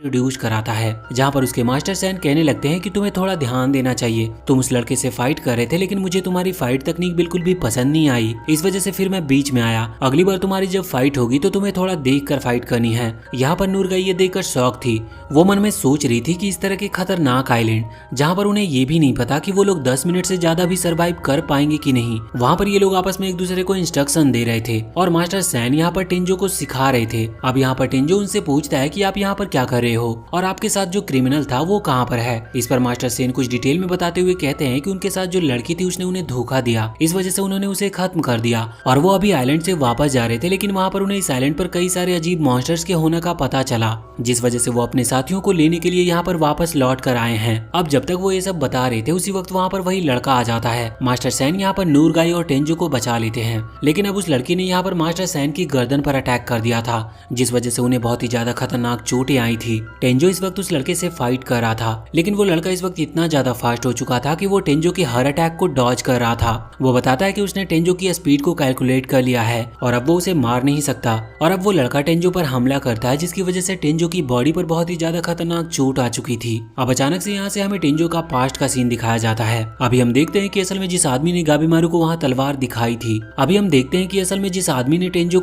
Introduce कराता है, जहाँ पर उसके मास्टर सैन कहने लगते हैं कि तुम्हें थोड़ा ध्यान देना चाहिए। तुम उस लड़के से फाइट कर रहे थे, लेकिन मुझे तुम्हारी फाइट तकनीक बिल्कुल भी पसंद नहीं आई, इस वजह से फिर मैं बीच में आया। अगली बार तुम्हारी जब फाइट होगी तो तुम्हें थोड़ा देख कर फाइट करनी है। यहाँ पर नूरगाई ये देखकर शॉक थी। वो मन में सोच रही थी कि इस तरह के खतरनाक आइलैंड, जहाँ पर उन्हें ये भी नहीं पता कि वो लोग 10 मिनट से ज्यादा भी सरवाइव कर पाएंगे कि नहीं। वहाँ पर ये लोग आपस में एक दूसरे को इंस्ट्रक्शन दे रहे थे और मास्टर सैन यहाँ पर टेंजो को सिखा रहे थे। अब यहाँ पर टेंजो उनसे पूछता है कि आप यहाँ पर क्या कर रहे हो और आपके साथ जो क्रिमिनल था वो कहाँ पर है। इस पर मास्टर सेन कुछ डिटेल में बताते हुए कहते हैं कि उनके साथ जो लड़की थी उसने उन्हें धोखा दिया, इस वजह से उन्होंने उसे खत्म कर दिया और वो अभी आइलैंड से वापस जा रहे थे, लेकिन वहाँ पर उन्हें इस आइलैंड पर कई सारे अजीब मॉन्स्टर्स के होने का पता चला, जिस वजह से वो अपने साथियों को लेने के लिए यहाँ पर वापस लौट कर आए हैं। अब जब तक वो ये सब बता रहे थे उसी वक्त वहाँ पर वही लड़का आ जाता है। मास्टर सैन यहाँ पर नूरगाई और टेंजो को बचा लेते हैं, लेकिन अब उस लड़की ने यहाँ पर मास्टर सैन की गर्दन पर अटैक कर दिया था, जिस वजह से उन्हें बहुत ही ज्यादा खतरनाक चोटें आई थी। टेंजो इस वक्त उस लड़के से फाइट कर रहा था, लेकिन वो लड़का इस वक्त इतना ज्यादा फास्ट हो चुका था कि वो टेंजो के हर अटैक को डॉज कर रहा था। वो बताता है कि उसने टेंजो की स्पीड को कैलकुलेट कर लिया है और अब वो उसे मार नहीं सकता। और अब वो लड़का टेंजो पर हमला करता है, जिसकी वजह से टेंजो की बॉडी पर बहुत ही ज्यादा खतरनाक चोट आ चुकी थी। अब अचानक से यहाँ से हमें टेंजो का पास्ट का सीन दिखाया जाता है। अभी हम देखते हैं कि असल में जिस आदमी ने गाबीमारू को वहाँ तलवार दिखाई थी,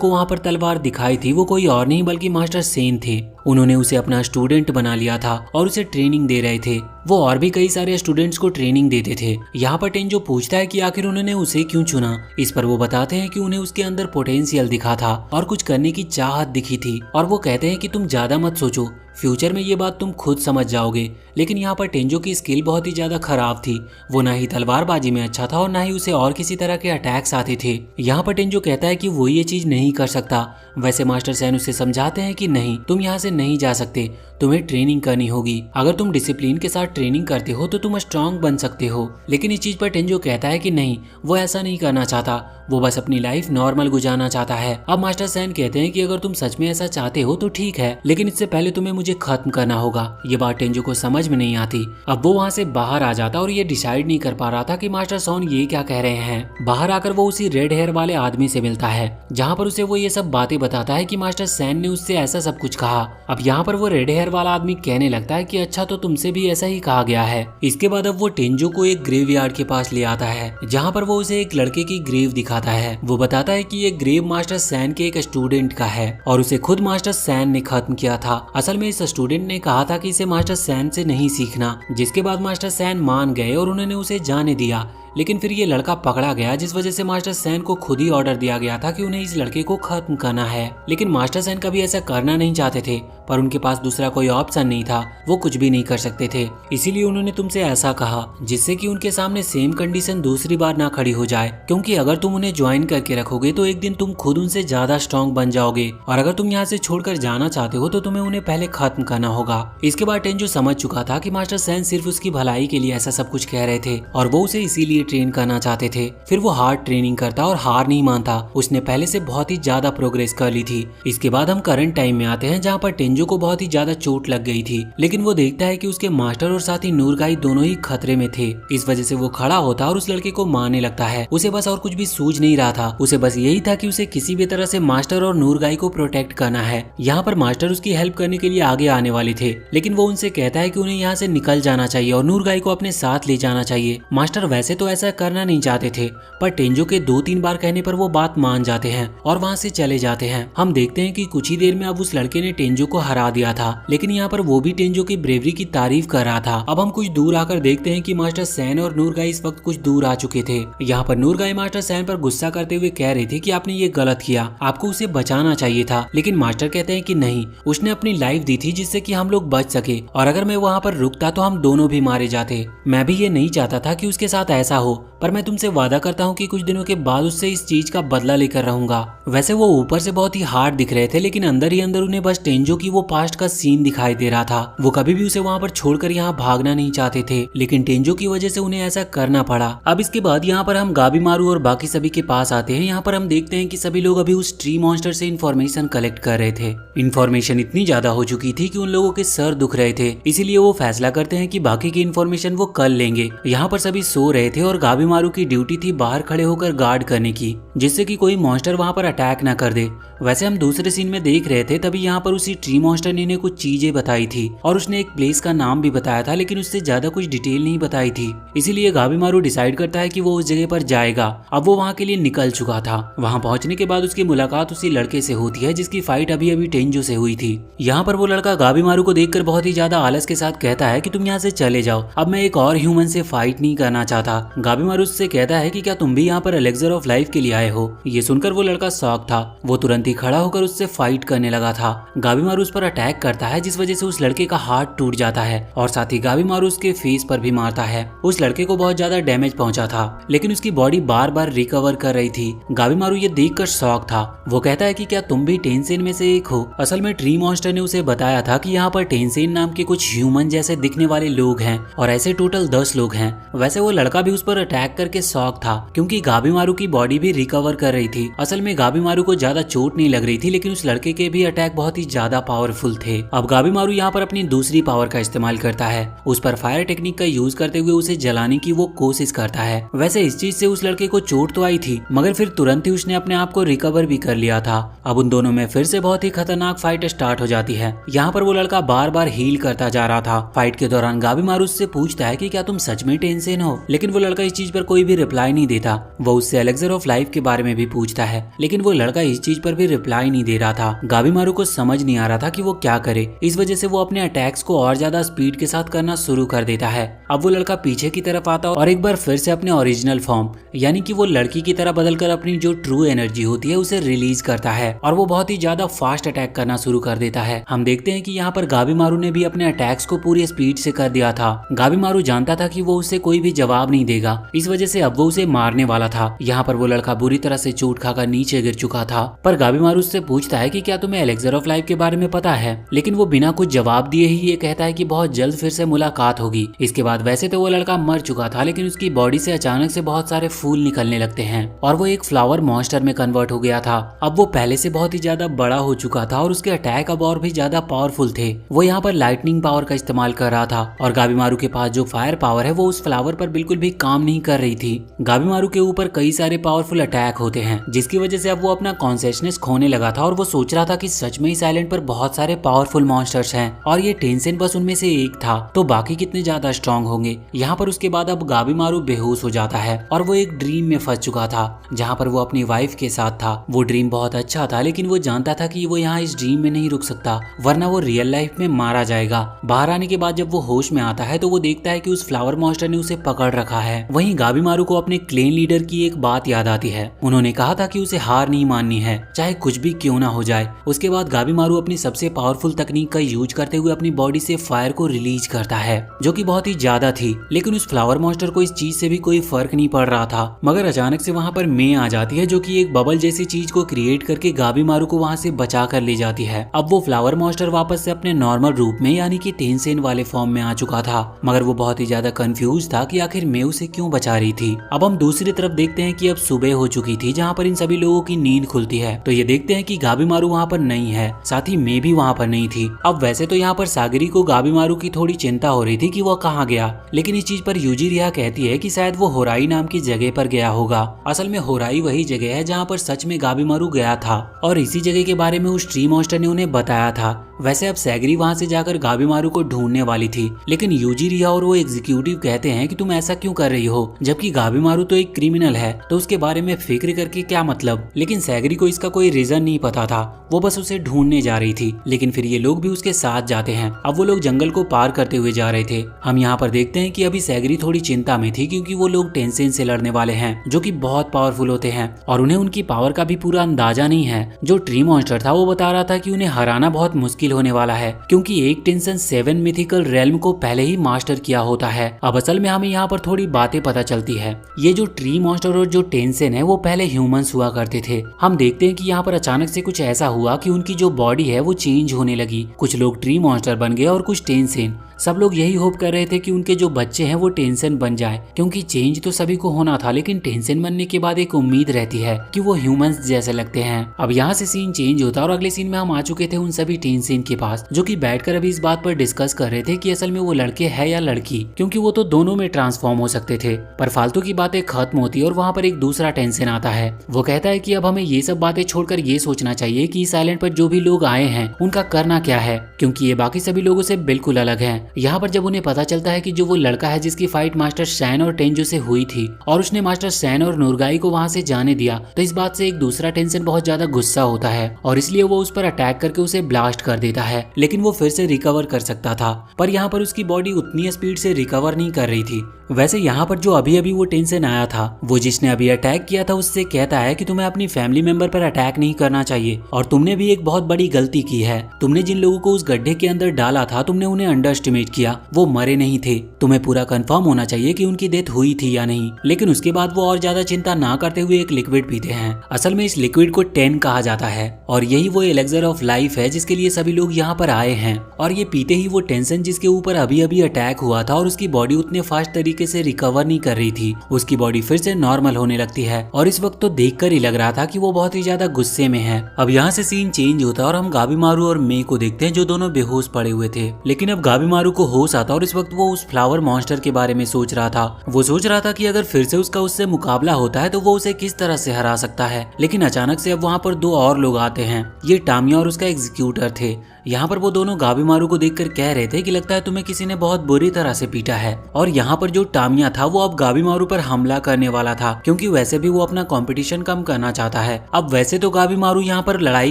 वहाँ पर तलवार दिखाई थी वो कोई और नहीं बल्कि मास्टर सेन थे। उन्होंने उसे अपना स्टूडेंट बना लिया था और उसे ट्रेनिंग दे रहे थे। वो और भी कई सारे स्टूडेंट्स को ट्रेनिंग देते थे। यहाँ पर टेंजो पूछता है कि आखिर उन्होंने उसे क्यों चुना। इस पर वो बताते हैं कि उन्हें उसके अंदर पोटेंशियल दिखा था और कुछ करने की चाहत दिखी थी, और वो कहते हैं कि तुम ज्यादा मत सोचो, फ्यूचर में ये बात तुम खुद समझ जाओगे। लेकिन यहाँ पर टेंजो की स्किल बहुत ही ज्यादा खराब थी। वो ना ही तलवारबाजी में अच्छा था और ना ही उसे और किसी तरह के अटैक्स आते थे। यहाँ पर टेंजो कहता है कि वो ये चीज नहीं कर सकता। वैसे मास्टर सैन उसे समझाते हैं कि नहीं, तुम यहाँ से नहीं जा सकते, तुम्हें ट्रेनिंग करनी होगी। अगर तुम डिसिप्लिन के साथ ट्रेनिंग करते हो तो तुम स्ट्रांग बन सकते हो। लेकिन इस चीज पर टेंजो कहता है कि नहीं, वो ऐसा नहीं करना चाहता, वो बस अपनी लाइफ नॉर्मल गुजारना चाहता है। अब मास्टर सैन कहते हैं कि अगर तुम सच में ऐसा चाहते हो तो ठीक है, लेकिन इससे पहले तुम्हें मुझे खत्म करना होगा। ये बात टेंजो को समझ में नहीं आती। अब वो वहाँ से बाहर आ जाता और ये डिसाइड नहीं कर पा रहा था कि मास्टर सॉन ये क्या कह रहे हैं। बाहर आकर वो उसी रेड हेयर वाले आदमी से मिलता है, जहाँ पर उसे वो ये सब बातें बताता है कि मास्टर सैन ने उससे ऐसा सब कुछ कहा। अब यहाँ पर वो रेड हेयर वाला आदमी कहने लगता है कि अच्छा, तो तुमसे भी ऐसा ही कहा गया है। इसके बाद अब वो टेंजो को एक ग्रेवयार्ड के पास ले आता है, जहाँ पर वो उसे एक लड़के की ग्रेव दिखाता है। वो बताता है कि ये ग्रेव मास्टर सैन के एक स्टूडेंट का है और उसे खुद मास्टर सैन ने खत्म किया था। असल में इस स्टूडेंट ने कहा था कि इसे मास्टर सैन से नहीं सीखना, जिसके बाद मास्टर सैन मान गए और उन्होंने उसे जाने दिया। लेकिन फिर ये लड़का पकड़ा गया, जिस वजह से मास्टर सैन को खुद ही ऑर्डर दिया गया था कि उन्हें इस लड़के को खत्म करना है। लेकिन मास्टर सैन कभी ऐसा करना नहीं चाहते थे, पर उनके पास दूसरा कोई ऑप्शन नहीं था, वो कुछ भी नहीं कर सकते थे। इसीलिए उन्होंने तुमसे ऐसा कहा, जिससे कि उनके सामने सेम कंडीशन दूसरी बार ना खड़ी हो जाए। क्योंकि अगर तुम उन्हें ज्वाइन करके रखोगे तो एक दिन तुम खुद उनसे ज्यादा स्ट्रॉन्ग बन जाओगे, और अगर तुम यहाँ से छोड़कर जाना चाहते हो तो तुम्हें उन्हें पहले खत्म करना होगा। इसके बाद टेंजो समझ चुका था कि मास्टर सैन सिर्फ उसकी भलाई के लिए ऐसा सब कुछ कह रहे थे और वो उसे इसीलिए ट्रेन करना चाहते थे। फिर वो हार्ड ट्रेनिंग करता और हार नहीं मानता। उसने पहले से बहुत ही ज्यादा प्रोग्रेस कर ली थी। इसके बाद हम करंट टाइम में आते हैं, जहाँ पर टेंजो को बहुत ही ज्यादा चोट लग गई थी, लेकिन वो देखता है कि उसके मास्टर और साथी नूरगाई दोनों ही खतरे में थे। इस वजह से वो खड़ा होता और उस लड़के को मारने लगता है। उसे बस और कुछ भी सूझ नहीं रहा था, उसे बस यही था कि उसे किसी भी तरह से मास्टर और नूरगाई को प्रोटेक्ट करना है। यहाँ पर मास्टर उसकी हेल्प करने के लिए आगे आने वाले थे, लेकिन वो उनसे कहता है कि उन्हें यहाँ से निकल जाना चाहिए और नूरगाई को अपने साथ ले जाना चाहिए। मास्टर वैसे तो ऐसा करना नहीं चाहते थे, पर टेंजो के 2-3 बार कहने पर वो बात मान जाते हैं और वहाँ से चले जाते हैं। हम देखते हैं कि कुछ ही देर में अब उस लड़के ने टेंजो को हरा दिया था, लेकिन यहाँ पर वो भी टेंजो की ब्रेवरी की तारीफ कर रहा था। अब हम कुछ दूर आकर देखते हैं कि मास्टर सैन और नूरगाई इस वक्त कुछ दूर आ चुके थे। यहाँ पर नूरगाई मास्टर सैन पर गुस्सा करते हुए कह रही थी कि आपने ये गलत किया, आपको उसे बचाना चाहिए था। लेकिन मास्टर कहते हैं कि नहीं, उसने अपनी लाइफ दी थी जिससे कि हम लोग बच सके, और अगर मैं वहाँ पर रुकता तो हम दोनों भी मारे जाते। मैं भी ये नहीं चाहता था कि उसके साथ ऐसा हो, पर मैं तुमसे वादा करता हूँ कि कुछ दिनों के बाद उससे इस चीज का बदला लेकर रहूंगा। वैसे वो ऊपर से बहुत ही हार्ड दिख रहे थे, लेकिन अंदर ही अंदर उन्हें बस टेंजो की वो पास्ट का सीन दिखाई दे रहा था। वो कभी भी उसे वहाँ पर छोड़कर यहाँ भागना नहीं चाहते थे, लेकिन टेंजो की वजह से उन्हें ऐसा करना पड़ा। अब इसके बाद यहाँ पर हम गाबीमारू और बाकी सभी के पास आते हैं। यहाँ पर हम देखते हैं कि सभी लोग अभी उस ट्री मॉन्स्टर से इन्फॉर्मेशन कलेक्ट कर रहे थे। इन्फॉर्मेशन इतनी ज्यादा हो चुकी थी कि उन लोगों के सर दुख रहे थे, इसीलिए वो फैसला करते हैं कि बाकी की इन्फॉर्मेशन वो कल लेंगे। यहाँ पर सभी सो रहे थे और गाबीमारू की ड्यूटी थी बाहर खड़े होकर गार्ड करने की। जिससे कि कोई मॉन्स्टर वहां पर अटैक ना कर दे। वैसे हम दूसरे सीन में देख रहे थे तभी यहाँ पर उसी ट्री मॉन्स्टर ने कुछ चीजें बताई थी और उसने एक प्लेस का नाम भी बताया था, लेकिन उससे ज्यादा कुछ डिटेल नहीं बताई थी। इसीलिए गाबीमारू डिसाइड करता है कि वो उस जगह पर जाएगा। अब वो वहाँ के लिए निकल चुका था। वहाँ पहुंचने के बाद उसकी मुलाकात उसी लड़के से होती है जिसकी फाइट अभी अभी टेंजो से हुई थी। यहाँ पर वो लड़का गाबीमारू को देखकर बहुत ही ज्यादा आलस के साथ कहता है कि तुम यहाँ से चले जाओ, अब मैं एक और ह्यूमन से फाइट नहीं करना चाहता। गाबीमारू उससे कहता है कि क्या तुम भी यहाँ पर एलेक्सर ऑफ लाइफ के लिए आए हो। ये सुनकर वो लड़का शॉक था। वो तुरंत ही खड़ा होकर उससे फाइट करने लगा था। गाबीमारू उस पर अटैक करता है जिस वजह से उस लड़के का हाथ टूट जाता है और साथ ही गाबीमारू उसके फेस पर भी मारता है। उस लड़के को बहुत ज्यादा डैमेज पहुंचा था, लेकिन उसकी बॉडी बार बार रिकवर कर रही थी। गाबीमारू ये देखकर शॉक था। वो कहता है कि क्या तुम भी टेंसेन में से एक हो। असल में ट्री मॉन्स्टर ने उसे बताया था कि यहाँ पर टेंसेन नाम के कुछ ह्यूमन जैसे दिखने वाले लोग हैं और ऐसे टोटल 10 लोग हैं। वैसे वो लड़का भी उस पर अटैक करके शॉक था क्योंकि गाबीमारू की बॉडी भी रिकवर कर रही थी। असल में गाबीमारू को ज्यादा चोट नहीं लग रही थी, लेकिन उस लड़के के भी अटैक बहुत ही ज्यादा पावरफुल थे। अब गाबीमारू यहाँ पर अपनी दूसरी पावर का इस्तेमाल करता है। उस पर फायर टेक्निक का यूज करते हुए उसे जलाने की वो कोशिश करता है। वैसे इस चीज से उस लड़के को चोट तो आई थी, मगर फिर तुरंत ही उसने अपने आप को रिकवर भी कर लिया था। अब उन दोनों में फिर से बहुत ही खतरनाक फाइट स्टार्ट हो जाती है। यहाँ पर वो लड़का बार बार हील करता जा रहा था। फाइट के दौरान गाबीमारू उससे पूछता है कि क्या तुम सच में टेंसेन हो, लेकिन वो लड़का इस चीज पर कोई भी रिप्लाई नहीं देता। वो उससे एलेक्सर ऑफ लाइफ के बारे में भी पूछता है, लेकिन वो लड़का इस चीज पर भी रिप्लाई नहीं दे रहा था। गाबीमारू को समझ नहीं आ रहा था कि वो क्या करे। इस वजह से वो अपने अटैक्स को और ज्यादा स्पीड के साथ करना शुरू कर देता है। अब वो लड़का पीछे की तरफ आता और एक बार फिर से अपने ओरिजिनल फॉर्म यानी कि वो लड़की की तरह बदलकर अपनी जो ट्रू एनर्जी होती है उसे रिलीज करता है और वो बहुत ही ज्यादा फास्ट अटैक करना शुरू कर देता है। हम देखते हैं कि यहाँ पर गाबीमारू ने भी अपने अटैक्स को पूरी स्पीड से कर दिया था। गाबीमारू जानता था कि वो उसे कोई भी जवाब नहीं देगा, इस वजह से अब वो उसे मारने वाला था। यहाँ पर वो लड़का बुरी तरह से चोट खाकर नीचे गिर चुका था, पर गाबीमारू उससे पूछता है कि क्या तुम्हें एलेक्सर ऑफ लाइफ के बारे में पता है, लेकिन वो बिना कुछ जवाब दिए ही ये कहता है कि बहुत जल्द फिर से मुलाकात होगी। इसके बाद वैसे तो वो लड़का मर चुका था, लेकिन उसकी बॉडी से अचानक से बहुत सारे फूल निकलने लगते हैं और वो एक फ्लावर मॉन्स्टर में कन्वर्ट हो गया था। अब वो पहले से बहुत ही ज्यादा बड़ा हो चुका था और उसके अटैक अब और भी ज्यादा पावरफुल थे। वो यहाँ पर लाइटनिंग पावर का इस्तेमाल कर रहा था और गाबीमारू के पास जो फायर पावर है वो उस फ्लावर पर बिल्कुल भी काम नहीं कर रही थी। गाबीमारू के ऊपर कई सारे पावरफुल अटैक होते हैं, जिसकी वजह से अब वो अपना कॉन्शियसनेस खोने लगा था और वो सोच रहा था कि सच में इस आइलैंड पर बहुत सारे पावरफुल मॉन्स्टर्स हैं और ये टेंसेन बस उनमें से एक था, तो बाकी कितने ज्यादा स्ट्रॉन्ग होंगे। यहाँ पर उसके बाद अब गाबीमारू बेहोश हो जाता है और वो एक ड्रीम में फंस चुका था जहाँ पर वो अपनी वाइफ के साथ था। वो ड्रीम बहुत अच्छा था, लेकिन वो जानता था कि वो यहाँ इस ड्रीम में नहीं रुक सकता, वरना वो रियल लाइफ में मारा जाएगा। बाहर आने के बाद जब वो होश में आता है तो वो देखता है कि उस फ्लावर मॉन्स्टर ने उसे पकड़ रखा है। वहीं गाबीमारू को अपने क्लेन लीडर की एक बात याद आती है। उन्होंने कहा था कि उसे हार नहीं माननी है, चाहे कुछ भी क्यों ना हो जाए। उसके बाद गाबीमारू अपनी सबसे पावरफुल तकनीक का यूज करते हुए अपनी बॉडी से फायर को रिलीज करता है, जो कि बहुत ही ज्यादा थी, लेकिन उस फ्लावर मॉन्स्टर को इस चीज से भी कोई फर्क नहीं पड़ रहा था। मगर अचानक से वहाँ पर मे आ जाती है, जो कि एक बबल जैसी चीज को क्रिएट करके गाबीमारू को वहाँ से बचा कर ले जाती है। अब वो फ्लावर मॉन्स्टर वापस से अपने नॉर्मल रूप में यानी कि टेंसेन वाले फॉर्म में आ चुका था, मगर वो बहुत ही ज्यादा कंफ्यूज था कि आखिर मे उसे क्यों बचा रही थी। अब हम दूसरी तरफ देखते हैं कि अब सुबह हो चुकी थी, जहाँ पर इन सभी लोगों की नींद खुलती है। तो ये देखते हैं कि गाबीमारू वहाँ पर नहीं है, साथ ही मे भी वहाँ पर नहीं थी। अब वैसे तो यहाँ पर सागरी को गाबीमारू की थोड़ी चिंता हो रही थी कि वो कहाँ गया, लेकिन इस चीज पर यूजिरिया कहती है कि शायद वो होराई नाम की जगह पर गया होगा। असल में होराई वही जगह है जहाँ पर सच में गाबीमारू गया था और इसी जगह के बारे में उस ट्री मॉन्स्टर ने उन्हें बताया था। वैसे अब सैगरी वहाँ से जाकर गाबीमारू को ढूंढने वाली थी, लेकिन यूजिरिया और वो एग्जीक्यूटिव कहते हैं कि तुम ऐसा क्यों कर रही हो, जबकि गाबीमारू तो एक क्रिमिनल है, तो उसके बारे में फिक्र करके क्या मतलब। लेकिन सैगरी को इसका कोई रीजन नहीं पता था, वो बस उसे ढूंढने जा रही थी। लेकिन फिर ये लोग भी उसके साथ जाते हैं। अब वो लोग जंगल को पार करते हुए जा रहे थे। हम यहाँ पर देखते हैं कि अभी सैगरी थोड़ी चिंता में थी, क्योंकि वो लोग टेंसेन से लड़ने वाले हैं, जो कि बहुत पावरफुल होते हैं और उन्हें उनकी पावर का भी पूरा अंदाजा नहीं है। जो ट्री मॉन्स्टर था वो बता रहा था कि उन्हें हराना बहुत मुश्किल होने वाला है, क्योंकि एक टेंसेन 7 मिथिकल रेल्म को पहले ही मास्टर किया होता है। अब असल में हमें यहाँ पर थोड़ी बातें पता चलती है। ये जो ट्री मॉन्स्टर और जो टेंसेन है वो पहले ह्यूमंस हुआ करते थे। हम देखते हैं कि यहाँ पर अचानक से कुछ ऐसा हुआ कि उनकी जो बॉडी है वो चेंज होने लगी। कुछ लोग ट्री मॉन्स्टर बन गए और कुछ टेंसेन। सब लोग यही होप कर रहे थे कि उनके जो बच्चे हैं वो टेंशन बन जाए, क्योंकि चेंज तो सभी को होना था, लेकिन टेंशन बनने के बाद एक उम्मीद रहती है कि वो ह्यूमंस जैसे लगते हैं। अब यहाँ से सीन चेंज होता है और अगले सीन में हम आ चुके थे उन सभी टेंशन के पास, जो कि बैठकर अभी इस बात पर डिस्कस कर रहे थे कि असल में वो लड़के है या लड़की, क्योंकि वो तो दोनों में ट्रांसफॉर्म हो सकते थे। पर फालतू की बातें खत्म होती है और वहाँ पर एक दूसरा टेंशन आता है। वो कहता है कि अब हमें ये सब बातें छोड़कर ये सोचना चाहिए कि इस आइलैंड पर जो भी लोग आए हैं उनका करना क्या है, क्योंकि ये बाकी सभी लोगों से बिल्कुल अलग है। यहाँ पर जब उन्हें पता चलता है कि जो वो लड़का है जिसकी फाइट मास्टर सैन और टेंजो से हुई थी और उसने मास्टर सैन और नूरगाई को वहाँ से जाने दिया, तो इस बात से एक दूसरा टेंशन बहुत ज्यादा गुस्सा होता है और इसलिए वो उस पर अटैक करके उसे ब्लास्ट कर देता है। लेकिन वो फिर से रिकवर कर सकता था, पर यहाँ पर उसकी बॉडी उतनी स्पीड से रिकवर नहीं कर रही थी। वैसे यहाँ पर जो अभी अभी वो टेंशन आया था, वो जिसने अभी अटैक किया था उससे कहता है कि तुम्हें अपनी फैमिली मेंबर पर अटैक नहीं करना चाहिए और तुमने भी एक बहुत बड़ी गलती की है। तुमने जिन लोगों को उस गड्ढे के अंदर डाला था तुमने उन्हें अंडर एस्टिमेट किया, वो मरे नहीं थे। तुम्हें पूरा कंफर्म होना चाहिए कि उनकी डेथ हुई थी या नहीं। लेकिन उसके बाद वो और ज्यादा चिंता ना करते हुए एक लिक्विड पीते हैं। असल में इस लिक्विड को 10 कहा जाता है और यही वो एलेक्सर ऑफ लाइफ है जिसके लिए सभी लोग यहाँ पर आए हैं। और ये पीते ही वो टेंशन जिसके ऊपर अभी अभी अटैक हुआ था और उसकी बॉडी उतने फास्ट तरीके से रिकवर नहीं कर रही थी, उसकी बॉडी फिर से नॉर्मल होने लगती है। और इस वक्त तो देखकर ही लग रहा था कि वो बहुत ही ज्यादा गुस्से में है। अब यहाँ से सीन चेंज होता है और हम गाबीमारू और मे को देखते हैं जो दोनों बेहोश पड़े हुए थे। लेकिन अब गाबीमारू को होश आता और इस वक्त वो उस फ्लावर मॉन्स्टर के बारे में सोच रहा था। वो सोच रहा था कि अगर फिर से उसका उससे मुकाबला होता है तो वो उसे किस तरह से हरा सकता है। लेकिन अचानक से अब वहाँ पर 2 और लोग आते हैं। ये टामिया और उसका एग्जीक्यूटर थे। यहाँ पर वो दोनों गाबीमारू को देखकर कह रहे थे कि लगता है तुम्हें किसी ने बहुत बुरी तरह से पीटा है। और यहाँ पर जो टामिया था वो अब गाबीमारू पर हमला करने वाला था, क्योंकि वैसे भी वो अपना कंपटीशन कम करना चाहता है। अब वैसे तो गाबीमारू यहाँ पर लड़ाई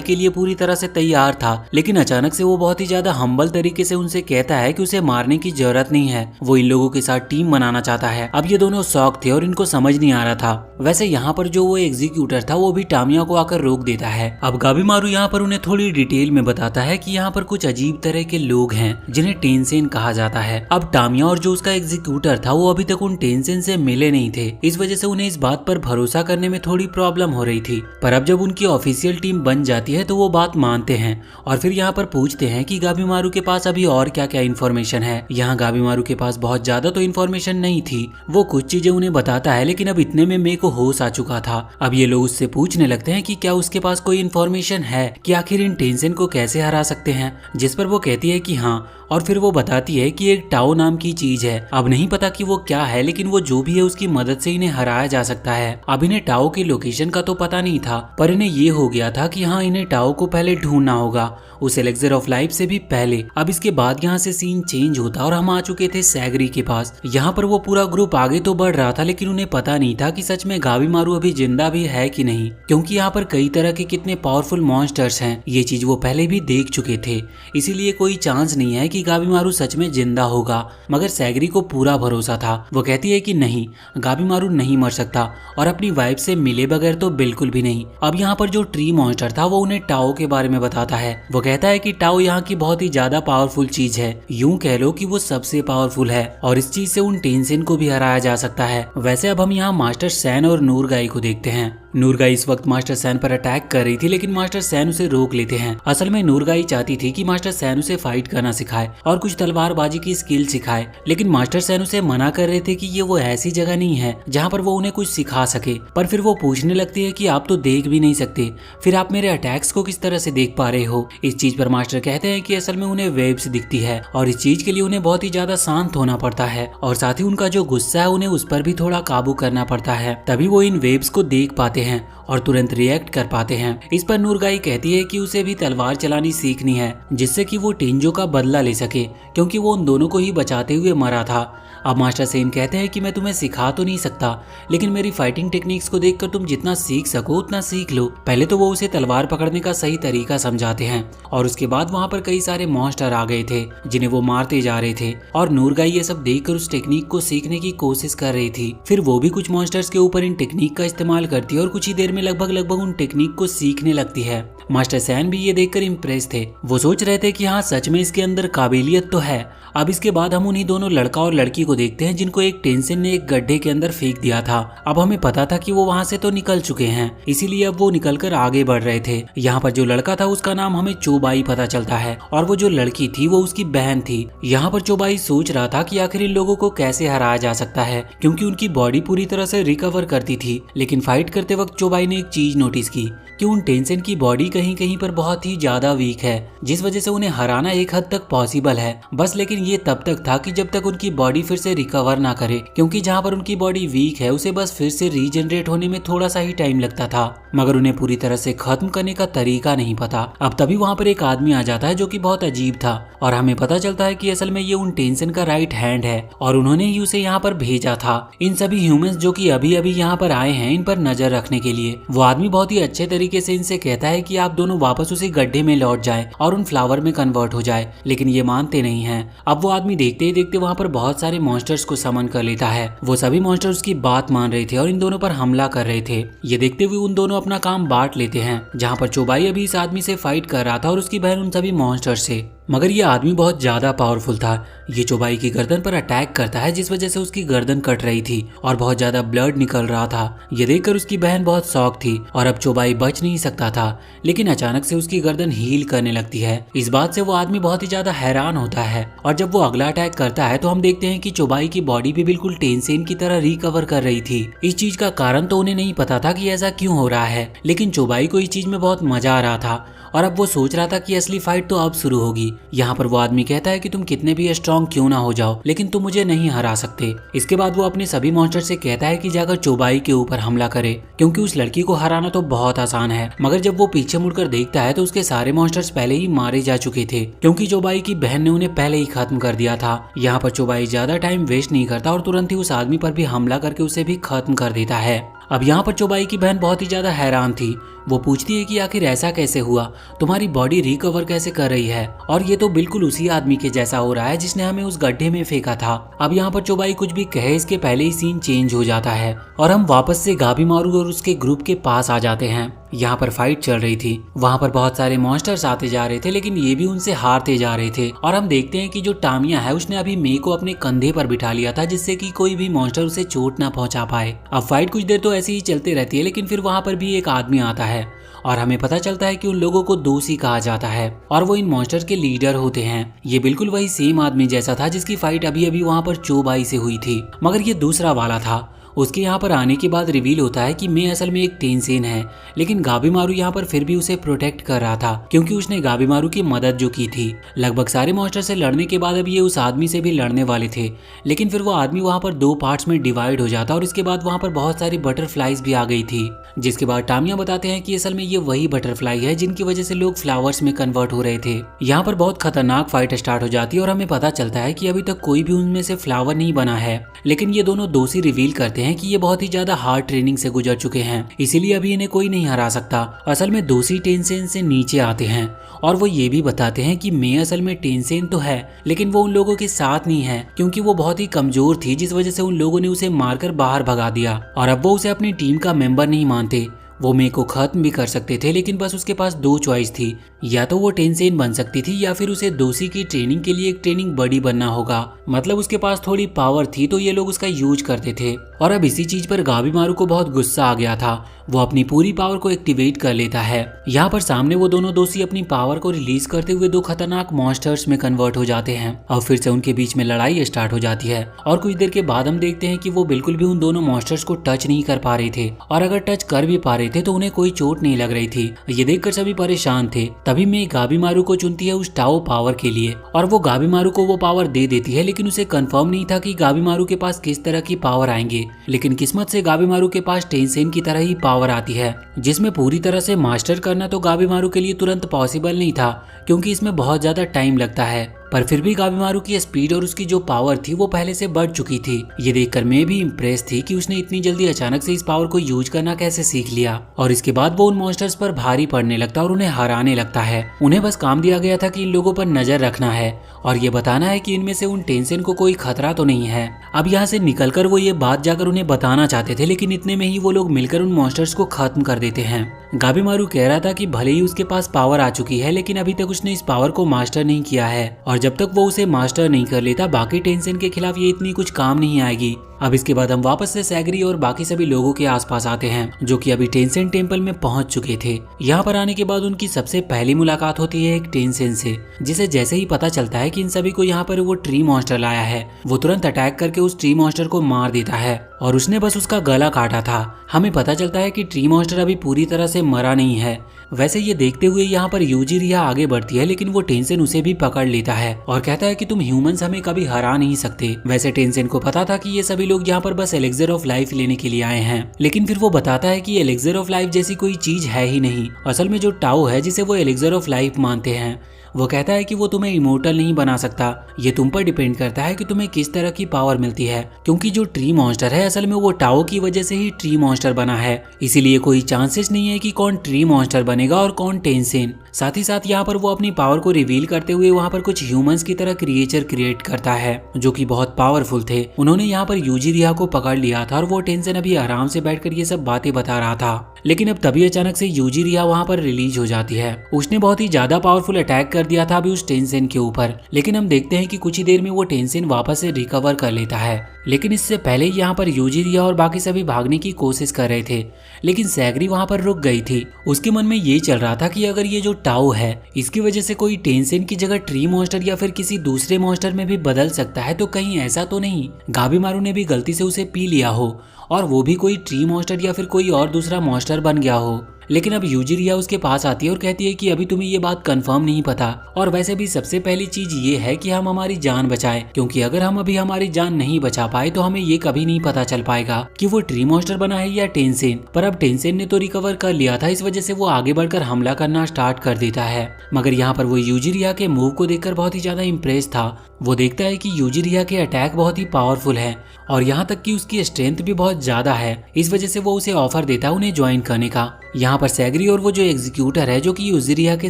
के लिए पूरी तरह से तैयार था, लेकिन अचानक से वो बहुत ही ज्यादा हम्बल तरीके से उनसे कहता है कि उसे मारने की जरूरत नहीं है, वो इन लोगों के साथ टीम बनाना चाहता है। अब ये दोनों शौक थे और इनको समझ नहीं आ रहा था। वैसे यहाँ पर जो वो एग्जीक्यूटर था वो भी टामिया को आकर रोक देता है। अब गाबीमारू यहाँ पर उन्हें थोड़ी डिटेल में बताता है कि यहाँ पर कुछ अजीब तरह के लोग हैं जिन्हें टेंसेन कहा जाता है। अब टामिया और जो उसका एग्जीक्यूटर था वो अभी तक उन टेंसेन से मिले नहीं थे, इस वजह से उन्हें इस बात पर भरोसा करने में थोड़ी प्रॉब्लम हो रही थी। पर अब जब उनकी ऑफिशियल टीम बन जाती है तो वो बात मानते हैं और फिर यहाँ पर पूछते हैं कि गाबीमारू के पास अभी और क्या क्या इन्फॉर्मेशन है। यहाँ गाबीमारू के पास बहुत ज्यादा तो इन्फॉर्मेशन नहीं थी, वो कुछ चीजें उन्हें बताता है, लेकिन अब इतने में मे को होश आ चुका था। अब ये लोग उससे पूछने लगते हैं कि क्या उसके पास कोई इन्फॉर्मेशन है कि आखिर इन टेंशन को कैसे हरा सकते हैं, जिस पर वो कहती है कि हाँ। और फिर वो बताती है कि एक टाओ नाम की चीज है, अब नहीं पता कि वो क्या है, लेकिन वो जो भी है उसकी मदद से इन्हें हराया जा सकता है। अब इन्हें टाओ की लोकेशन का तो पता नहीं था, पर इन्हें ये हो गया था कि हाँ इन्हें टाओ को पहले ढूंढना होगा, उस एलेक्सर ऑफ लाइफ से भी पहले। अब इसके बाद यहाँ से सीन चेंज होता और हम आ चुके थे सैगरी के पास। यहाँ पर वो पूरा ग्रुप आगे तो बढ़ रहा था, लेकिन उन्हें पता नहीं था कि सच में गाबीमारू अभी जिंदा भी है कि नहीं, क्योंकि यहाँ पर कई तरह के कितने पावरफुल मॉन्स्टर्स हैं। ये चीज वो पहले भी देख चुके थे, इसीलिए कोई चांस नहीं है कि गाबीमारू सच में जिंदा होगा। मगर सैगरी को पूरा भरोसा था। वो कहती है कि नहीं, गाबीमारू नहीं मर सकता और अपनी वाइफ से मिले बगैर तो बिल्कुल भी नहीं। अब यहाँ पर जो ट्री मॉन्स्टर था वो उन्हें टाओ के बारे में बताता है। वो कहता है कि टाओ यहाँ की बहुत ही ज्यादा पावरफुल चीज है, यूं कह लो कि वो सबसे पावरफुल है और इस चीज से उन टेंशन को भी हराया जा सकता है। वैसे अब हम यहाँ मास्टर सैन और नूरगाई को देखते हैं। नूरगाई इस वक्त मास्टर सैन पर अटैक कर रही थी, लेकिन मास्टर सैन उसे रोक लेते हैं। असल में नूरगाई चाहती थी कि मास्टर सैन उसे फाइट करना सिखाए और कुछ तलवारबाजी की स्किल सिखाए, लेकिन मास्टर सैन उसे मना कर रहे थे कि ये वो ऐसी जगह नहीं है जहाँ पर वो उन्हें कुछ सिखा सके। पर फिर वो पूछने लगती है कि आप तो देख भी नहीं सकते, फिर आप मेरे अटैक्स को किस तरह से देख पा रहे हो। इस चीज पर मास्टर कहते हैं कि असल में उन्हें वेव्स दिखती है और इस चीज के लिए उन्हें बहुत ही ज्यादा शांत होना पड़ता है और साथ ही उनका जो गुस्सा है उन्हें उस पर भी थोड़ा काबू करना पड़ता है, तभी वो इन वेव्स को देख पाते हैं और तुरंत रिएक्ट कर पाते हैं। इस पर नूरगाई कहती है कि उसे भी तलवार चलानी सीखनी है, जिससे कि वो टेंजो का बदला ले सके, क्योंकि वो उन दोनों को ही बचाते हुए मरा था। अब मास्टर सेन कहते हैं कि मैं तुम्हें सिखा तो नहीं सकता, लेकिन मेरी फाइटिंग टेक्निक्स को देखकर तुम जितना सीख सको उतना सीख लो। पहले तो वो उसे तलवार पकड़ने का सही तरीका समझाते हैं और उसके बाद वहाँ पर कई सारे मॉन्स्टर आ गए थे जिन्हें वो मारते जा रहे थे और नूरगाई ये सब देखकर उस टेक्निक को सीखने की कोशिश कर रही थी। फिर वो भी कुछ मॉन्स्टर्स के ऊपर इन टेक्निक का इस्तेमाल करती है और कुछ ही देर में लगभग उन टेक्निक को सीखने लगती है। मास्टर सैन भी ये देखकर इम्प्रेस थे। वो सोच रहे थे कि हाँ, सच में इसके अंदर काबिलियत तो है। अब इसके बाद हम उन्हीं दोनों लड़का और लड़की को देखते हैं जिनको एक टेंसेन ने एक गड्ढे के अंदर फेंक दिया था। अब हमें पता था कि वो वहाँ से तो निकल चुके हैं, इसीलिए अब वो निकलकर आगे बढ़ रहे थे। यहाँ पर जो लड़का था उसका नाम हमें चोबाई पता चलता है और वो जो लड़की थी वो उसकी बहन थी। यहाँ पर चोबाई सोच रहा था कि आखिर इन लोगों को कैसे हराया जा सकता है, क्योंकि उनकी बॉडी पूरी तरह से रिकवर करती थी। लेकिन फाइट करते वक्त चोबाई ने एक चीज नोटिस की कि उन टेंसेन की बॉडी कहीं कहीं पर बहुत ही ज्यादा वीक है, जिस वजह से उन्हें हराना एक हद तक पॉसिबल है बस। लेकिन ये तब तक था कि जब तक उनकी बॉडी फिर से रिकवर ना करे, क्योंकि जहाँ पर उनकी बॉडी वीक है उसे बस फिर से रीजनरेट होने में थोड़ा सा ही टाइम लगता था, मगर उन्हें पूरी तरह से खत्म करने का तरीका नहीं पता। अब तभी वहाँ पर एक आदमी आ जाता है जो कि बहुत अजीब था और हमें पता चलता है कि असल में ये उन टेंसेन का राइट हैंड है और उन्होंने ही उसे यहाँ पर भेजा था इन सभी ह्यूमंस जो कि अभी अभी यहाँ पर आए हैं इन पर नजर रखने के लिए। वो आदमी बहुत ही अच्छे तरीके से इनसे कहता है कि आप दोनों वापस उसी गड्ढे में लौट जाए और उन फ्लावर में कन्वर्ट हो जाए, लेकिन ये मानते नहीं है। अब वो आदमी देखते ही देखते वहाँ पर बहुत सारे मॉन्स्टर्स को समन कर लेता है। वो सभी मॉन्स्टर्स उसकी बात मान रहे थे और इन दोनों पर हमला कर रहे थे। ये देखते हुए उन दोनों अपना काम बांट लेते हैं। जहाँ पर चोबाई अभी इस आदमी से फाइट कर रहा था और उसकी बहन उन सभी मॉन्स्टर्स से, मगर ये आदमी बहुत ज्यादा पावरफुल था। ये चोबाई की गर्दन पर अटैक करता है जिस वजह से उसकी गर्दन कट रही थी और बहुत ज्यादा ब्लड निकल रहा था। ये देखकर उसकी बहन बहुत शॉक थी और अब चोबाई बच नहीं सकता था, लेकिन अचानक से उसकी गर्दन हील करने लगती है। इस बात से वो आदमी बहुत ही ज्यादा हैरान होता है और जब वो अगला अटैक करता है तो हम देखते हैं कि चोबाई की बॉडी भी बिल्कुल टेंसेन की तरह रिकवर कर रही थी। इस चीज का कारण तो उन्हें नहीं पता था कि ऐसा क्यों हो रहा है, लेकिन चोबाई को इस चीज में बहुत मजा आ रहा था और अब वो सोच रहा था कि असली फाइट तो अब शुरू होगी। यहाँ पर वो आदमी कहता है कि तुम कितने भी स्ट्रॉन्ग क्यों ना हो जाओ, लेकिन तुम मुझे नहीं हरा सकते। इसके बाद वो अपने सभी मॉन्स्टर से कहता है कि जाकर चोबाई के ऊपर हमला करे, क्योंकि उस लड़की को हराना तो बहुत आसान है। मगर जब वो पीछे मुड़कर देखता है तो उसके सारे मॉन्स्टर्स पहले ही मारे जा चुके थे, क्योंकि चोबाई की बहन ने उन्हें पहले ही खत्म कर दिया था। यहाँ पर चोबाई ज्यादा टाइम वेस्ट नहीं करता और तुरंत ही उस आदमी पर भी हमला करके उसे भी खत्म कर देता है। अब यहाँ पर चोबाई की बहन बहुत ही ज्यादा हैरान थी। वो पूछती है कि आखिर ऐसा कैसे हुआ, तुम्हारी बॉडी रिकवर कैसे कर रही है, और ये तो बिल्कुल उसी आदमी के जैसा हो रहा है जिसने हमें उस गड्ढे में फेंका था। अब यहाँ पर चोबाई कुछ भी कहे इसके पहले ही सीन चेंज हो जाता है और हम वापस से गाबीमारू और उसके ग्रुप के पास आ जाते हैं। यहाँ पर फाइट चल रही थी, वहाँ पर बहुत सारे मॉन्स्टर्स आते जा रहे थे, लेकिन ये भी उनसे हारते जा रहे थे। और हम देखते हैं कि जो टामिया है उसने अभी मे को अपने कंधे पर बिठा लिया था, जिससे कि कोई भी मॉन्स्टर उसे चोट ना पहुंचा पाए। अब फाइट कुछ देर तो ऐसे ही चलते रहती है, लेकिन फिर वहाँ पर भी एक आदमी आता है और हमें पता चलता है कि उन लोगों को दोषी कहा जाता है और वो इन मॉन्स्टर के लीडर होते हैं। ये बिल्कुल वही सेम आदमी जैसा था जिसकी फाइट अभी अभी वहाँ पर चोबाई से हुई थी, मगर ये दूसरा वाला था। उसके यहाँ पर आने के बाद रिवील होता है कि मे असल में एक टेंसेन है, लेकिन गाबीमारू यहाँ पर फिर भी उसे प्रोटेक्ट कर रहा था, क्योंकि उसने गाबीमारू की मदद जो की थी। लगभग सारे मॉन्स्टर से लड़ने के बाद अब ये उस आदमी से भी लड़ने वाले थे, लेकिन फिर वो आदमी वहाँ पर दो पार्ट्स में डिवाइड हो जाता और इसके बाद वहाँ पर बहुत सारी बटरफ्लाईज भी आ गई थी। जिसके बाद टामिया बताते हैं कि असल में ये वही बटरफ्लाई है जिनकी वजह से लोग फ्लावर्स में कन्वर्ट हो रहे थे। यहाँ पर बहुत खतरनाक फाइट स्टार्ट हो जाती है और हमें पता चलता है कि अभी तक कोई भी उनमें से फ्लावर नहीं बना है, लेकिन ये दोनों दोषी रिवील करते हैं कि ये बहुत ही ज्यादा हार्ड ट्रेनिंग से गुजर चुके हैं, इसीलिए अभी इन्हें कोई नहीं हरा सकता। असल में दोषी टेंसेन से नीचे आते हैं और वो ये भी बताते हैं कि मे असल में टेंसेन तो है, लेकिन वो उन लोगों के साथ नहीं है, क्योंकि वो बहुत ही कमजोर थी, जिस वजह से उन लोगों ने उसे मारकर बाहर भगा दिया और अब वो उसे अपनी टीम का मेंबर नहीं मानते। वो मे को खत्म भी कर सकते थे, लेकिन बस उसके पास दो चॉइस थी, या तो वो टेंसेन बन सकती थी या फिर उसे दोषी की ट्रेनिंग के लिए एक ट्रेनिंग बडी बनना होगा। मतलब उसके पास थोड़ी पावर थी तो ये लोग उसका यूज करते थे। और अब इसी चीज पर गाबीमारू को बहुत गुस्सा आ गया था, वो अपनी पूरी पावर को एक्टिवेट कर लेता है। यहाँ पर सामने वो दोनों दोषी अपनी पावर को रिलीज करते हुए दो खतरनाक मॉन्स्टर्स में कन्वर्ट हो जाते हैं और फिर से उनके बीच में लड़ाई स्टार्ट हो जाती है। और कुछ देर के बाद हम देखते हैं कि वो बिल्कुल भी उन दोनों मॉन्स्टर्स को टच नहीं कर पा रहे थे, और अगर टच कर भी पा रहे थे तो उन्हें कोई चोट नहीं लग रही थी। ये देखकर सभी परेशान थे। तभी मैं गाबीमारू को चुनती है उस टाओ पावर के लिए और वो गाबीमारू को वो पावर दे देती है, लेकिन उसे कंफर्म नहीं था कि गाबीमारू के पास किस तरह की पावर आएंगे। लेकिन किस्मत से गाबीमारू के पास टेंसेन की तरह ही पावर आती है, जिसमें पूरी तरह से मास्टर करना तो गाबीमारू के लिए तुरंत पॉसिबल नहीं था, क्योंकि इसमें बहुत ज्यादा टाइम लगता है। पर फिर भी गाबिमारू की स्पीड और उसकी जो पावर थी वो पहले से बढ़ चुकी थी। ये देखकर मैं भी इम्प्रेस थी कि उसने इतनी जल्दी अचानक से इस पावर को यूज करना कैसे सीख लिया। और इसके बाद वो उन मॉन्स्टर्स पर भारी पड़ने लगता और उन्हें हराने लगता है। उन्हें बस काम दिया गया था कि इन लोगों पर नजर रखना है और ये बताना है कि इनमें से उन टेंशन को कोई खतरा तो नहीं है। अब यहाँ से निकलकर वो ये बात जाकर उन्हें बताना चाहते थे, लेकिन इतने में ही वो लोग मिलकर उन मॉन्स्टर्स को खत्म कर देते हैं। गाबिमारू कह रहा था कि भले ही उसके पास पावर आ चुकी है, लेकिन अभी तक उसने इस पावर को मास्टर नहीं किया है और जब तक वो उसे मास्टर नहीं कर लेता बाकी टेंशन के खिलाफ ये इतनी कुछ काम नहीं आएगी। अब इसके बाद हम वापस से सैगरी और बाकी सभी लोगों के आसपास आते हैं जो कि अभी टेंसेन टेम्पल में पहुंच चुके थे। यहाँ पर आने के बाद उनकी सबसे पहली मुलाकात होती है एक टेंसेन से, जिसे जैसे ही पता चलता है कि इन सभी को यहाँ पर वो ट्री मॉन्स्टर लाया है, वो तुरंत अटैक करके उस ट्री मॉन्स्टर को मार देता है और उसने बस उसका गला काटा था। हमें पता चलता है कि ट्री मॉन्स्टर अभी पूरी तरह से मरा नहीं है। वैसे ये देखते हुए यहाँ पर यूजिरिया आगे बढ़ती है, लेकिन वो टेंसेन उसे भी पकड़ लेता है और कहता है कि तुम ह्यूमंस हमें कभी हरा नहीं सकते। वैसे टेंसेन को पता था कि ये सभी लोग यहाँ पर बस एलिक्सर ऑफ लाइफ लेने के लिए आए हैं, लेकिन फिर वो बताता है कि एलिक्सर ऑफ लाइफ जैसी कोई चीज है ही नहीं। असल में जो टाओ है जिसे वो एलिक्सर ऑफ लाइफ मानते हैं, वो कहता है कि वो तुम्हें इमोर्टल नहीं बना सकता। ये तुम पर डिपेंड करता है कि तुम्हें किस तरह की पावर मिलती है, क्योंकि जो ट्री मॉन्स्टर है असल में वो टाओ की वजह से ही ट्री मॉन्स्टर बना है। इसीलिए कोई चांसेस नहीं है कि कौन ट्री मॉन्स्टर बनेगा और कौन टेंसेन। साथ ही साथ यहाँ पर वो अपनी पावर को रिवील करते हुए वहाँ पर कुछ ह्यूमंस की तरह क्रिएचर क्रिएट करता है जो कि बहुत पावरफुल थे। उन्होंने यहाँ पर यूजिरिया को पकड़ लिया था और वो टेंसेन अभी आराम से बैठकर ये सब बातें बता रहा था। लेकिन अब तभी अचानक से यूजिरिया वहाँ पर रिलीज हो जाती है। उसने बहुत ही ज्यादा पावरफुल अटैक कर दिया था अभी उस टेंसेन के ऊपर, लेकिन हम देखते हैं कि कुछ ही देर में वो टेंसेन वापस से रिकवर कर लेता है। लेकिन इससे पहले यहाँ पर यूजिरिया और बाकी सभी भागने की कोशिश कर रहे थे, लेकिन सैगरी वहाँ पर रुक गई थी। उसके मन में ये चल रहा था कि अगर ये जो टाओ है इसकी वजह से कोई टेंसेन की जगह ट्री मॉन्स्टर या फिर किसी दूसरे मॉन्स्टर में भी बदल सकता है, तो कहीं ऐसा तो नहीं गाबिमारू ने भी गलती से उसे पी लिया हो और वो भी कोई ट्री मॉन्स्टर या फिर कोई और दूसरा मॉन्स्टर बन गया हो। लेकिन अब यूजिरिया उसके पास आती है और कहती है कि अभी तुम्हें ये बात कंफर्म नहीं पता, और वैसे भी सबसे पहली चीज ये है कि हम हमारी जान बचाएं, क्योंकि अगर हम अभी हमारी जान नहीं बचा पाए तो हमें ये कभी नहीं पता चल पाएगा कि वो ट्री मॉन्स्टर बना है या टेंसेन। पर अब टेंसेन ने तो रिकवर कर लिया था, इस वजह से वो आगे बढ़कर हमला करना स्टार्ट कर देता है। मगर यहाँ पर वो यूजिरिया के मूव को देखकर बहुत ही ज्यादा इम्प्रेस था। वो देखता है कि यूजिरिया के अटैक बहुत ही पावरफुल है और यहाँ तक कि उसकी स्ट्रेंथ भी बहुत ज्यादा है। इस वजह से वो उसे ऑफर देता है उन्हें ज्वाइन करने का। यहाँ पर सैगरी और वो जो एग्जीक्यूटर है जो कि यूजिरिया के